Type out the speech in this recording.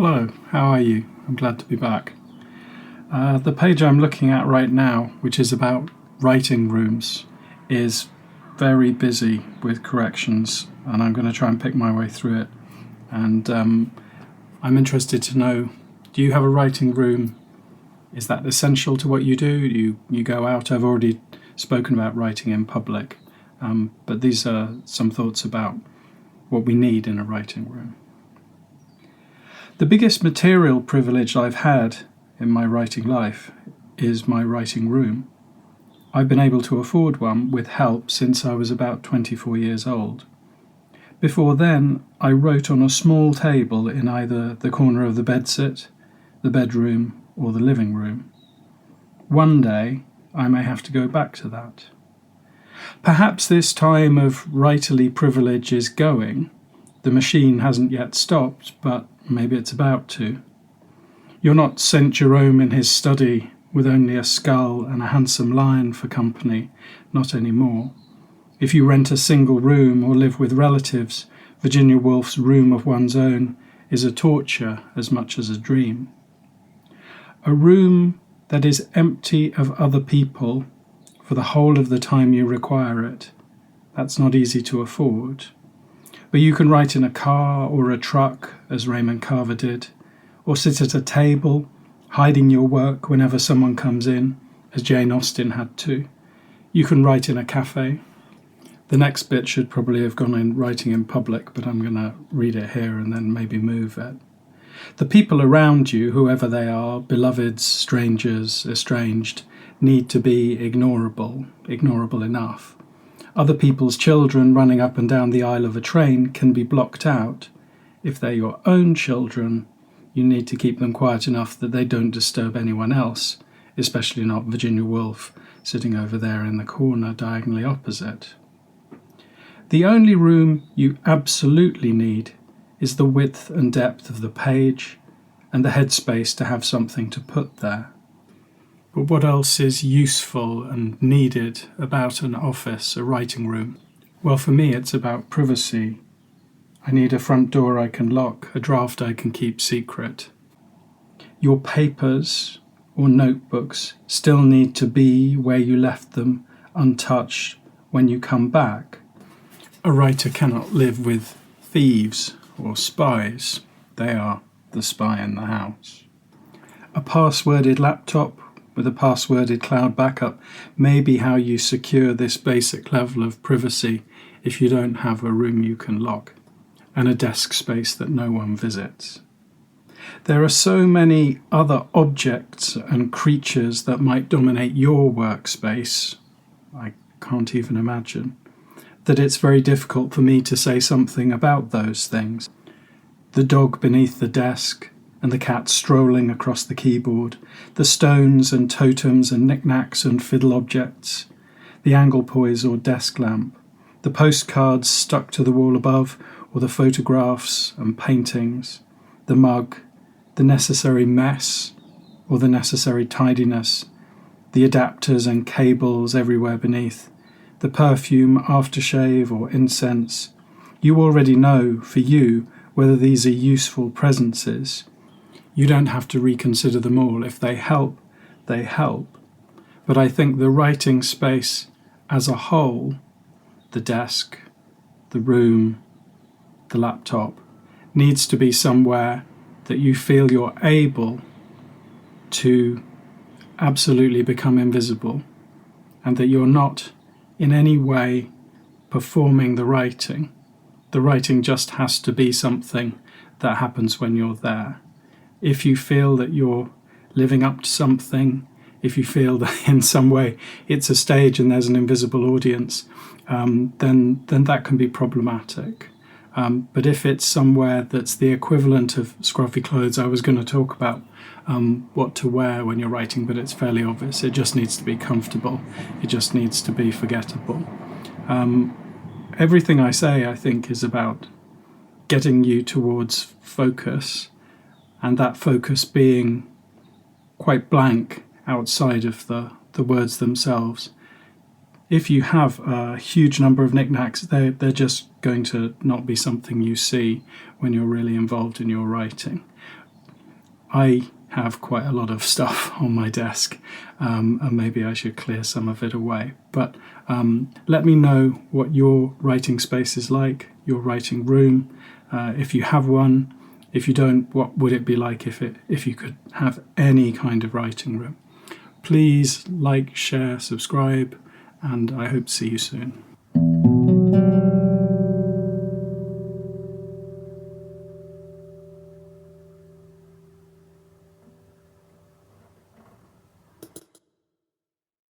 Hello, how are you? I'm glad to be back. The page I'm looking at right now, which is about writing rooms, is very busy with corrections, and I'm going to try and pick my way through it. And I'm interested to know, do you have a writing room? Is that essential to what you do? Do you go out? I've already spoken about writing in public, but these are some thoughts about what we need in a writing room. The biggest material privilege I've had in my writing life is my writing room. I've been able to afford one with help since I was about 24 years old. Before then, I wrote on a small table in either the corner of the bedsit, the bedroom, or the living room. One day, I may have to go back to that. Perhaps this time of writerly privilege is going. The machine hasn't yet stopped, but maybe it's about to. You're not St. Jerome in his study with only a skull and a handsome lion for company, not anymore. If you rent a single room or live with relatives, Virginia Woolf's room of one's own is a torture as much as a dream. A room that is empty of other people for the whole of the time you require it, that's not easy to afford. But you can write in a car or a truck, as Raymond Carver did, or sit at a table, hiding your work whenever someone comes in, as Jane Austen had to. You can write in a cafe. The next bit should probably have gone in writing in public, but I'm going to read it here and then maybe move it. The people around you, whoever they are, beloveds, strangers, estranged, need to be ignorable enough. Other people's children running up and down the aisle of a train can be blocked out. If they're your own children, you need to keep them quiet enough that they don't disturb anyone else, especially not Virginia Woolf, sitting over there in the corner diagonally opposite. The only room you absolutely need is the width and depth of the page and the headspace to have something to put there. But what else is useful and needed about an office, a writing room? Well, for me, it's about privacy. I need a front door I can lock, a draft I can keep secret. Your papers or notebooks still need to be where you left them, untouched, when you come back. A writer cannot live with thieves or spies. They are the spy in the house. A passworded laptop with a passworded cloud backup may be how you secure this basic level of privacy if you don't have a room you can lock and a desk space that no one visits. There are so many other objects and creatures that might dominate your workspace, I can't even imagine, that it's very difficult for me to say something about those things. The dog beneath the desk, and the cat strolling across the keyboard, the stones and totems and knickknacks and fiddle objects, the anglepoise or desk lamp, the postcards stuck to the wall above, or the photographs and paintings, the mug, the necessary mess or the necessary tidiness, the adapters and cables everywhere beneath, the perfume, aftershave or incense. You already know, for you, whether these are useful presences. You don't have to reconsider them all. If they help, they help. But I think the writing space as a whole, the desk, the room, the laptop, needs to be somewhere that you feel you're able to absolutely become invisible and that you're not in any way performing the writing. The writing just has to be something that happens when you're there. If you feel that you're living up to something, if you feel that in some way it's a stage and there's an invisible audience, then that can be problematic. But if it's somewhere that's the equivalent of scruffy clothes, I was going to talk about what to wear when you're writing, but it's fairly obvious. It just needs to be comfortable. It just needs to be forgettable. Everything I say, I think, is about getting you towards focus, and that focus being quite blank outside of the words themselves. If you have a huge number of knickknacks, they're just going to not be something you see when you're really involved in your writing. I have quite a lot of stuff on my desk, and maybe I should clear some of it away. But let me know what your writing space is like, your writing room, if you have one. If you don't, what would it be like if you could have any kind of writing room? Please like, share, subscribe, and I hope to see you soon.